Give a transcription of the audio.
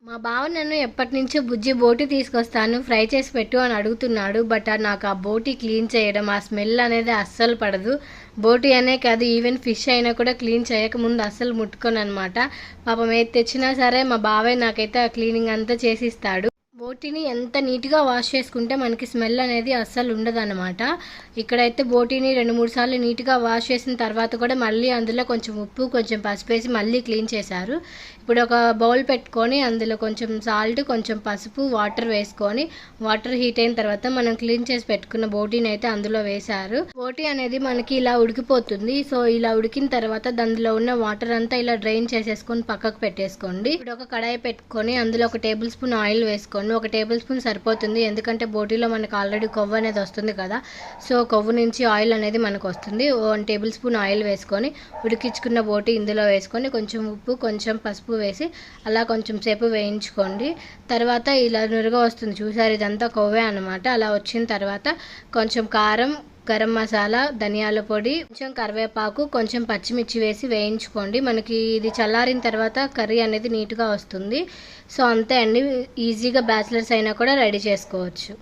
మా బావ నన్ను ఎప్పటినుంచో బుజ్జి బోటి తీసుకొస్తాను ఫ్రై చేసి పెట్టు అని అడుగుతున్నాడు. బట్ నాకు ఆ బోటి క్లీన్ చేయడం, ఆ స్మెల్ అనేది అస్సలు పడదు. బోటి అనే కాదు, ఈవెన్ ఫిష్ అయినా కూడా క్లీన్ చేయకముందు అస్సలు ముట్టుకోను అనమాట. పాపం ఏది తెచ్చినా సరే మా బావే నాకైతే ఆ క్లీనింగ్ అంతా చేసిస్తాడు. బోటిని ఎంత నీట్గా వాష్ చేసుకుంటే మనకి స్మెల్ అనేది అస్సలు ఉండదన్నమాట. ఇక్కడైతే బోటిని 2-3 సార్లు నీట్గా వాష్ చేసిన తర్వాత కూడా మళ్ళీ అందులో కొంచెం ఉప్పు, కొంచెం పసుపు వేసి మళ్ళీ క్లీన్ చేశారు. ఇప్పుడు ఒక బౌల్ పెట్టుకొని అందులో కొంచెం సాల్ట్, కొంచెం పసుపు, వాటర్ వేసుకొని వాటర్ హీట్ అయిన తర్వాత మనం క్లీన్ చేసి పెట్టుకున్న బోటీని అయితే అందులో వేశారు. బోటీ అనేది మనకి ఇలా ఉడికిపోతుంది. సో ఇలా ఉడికిన తర్వాత అందులో ఉన్న వాటర్ అంతా ఇలా డ్రైన్ చేసేసుకొని పక్కకు పెట్టేసుకోండి. ఇప్పుడు ఒక కడాయి పెట్టుకొని అందులో 1 టేబుల్ స్పూన్ ఆయిల్ వేసుకోండి. 1 టేబుల్ స్పూన్ సరిపోతుంది, ఎందుకంటే బోటీలో మనకు ఆల్రెడీ కొవ్వు అనేది వస్తుంది కదా. సో కొవ్వు నుంచి ఆయిల్ అనేది మనకు వస్తుంది. 1 టేబుల్ స్పూన్ ఆయిల్ వేసుకొని ఉడికించుకున్న బోటీ ఇందులో వేసుకొని కొంచెం ఉప్పు, కొంచెం పసుపు వేసి అలా కొంచెం సేపు వేయించుకోండి. తర్వాత ఇలా నురుగా వస్తుంది చూసారు, ఇదంతా కొవ్వే అనమాట. అలా వచ్చిన తర్వాత కొంచెం కారం, గరం మసాలా, ధనియాల పొడి, కొంచెం కరివేపాకు, కొంచెం పచ్చిమిర్చి వేసి వేయించుకోండి. మనకి ఇది చల్లారిన తర్వాత కర్రీ అనేది నీట్గా వస్తుంది. సో అంతే అండి, ఈజీగా బ్యాచిలర్స్ అయినా కూడా రెడీ చేసుకోవచ్చు.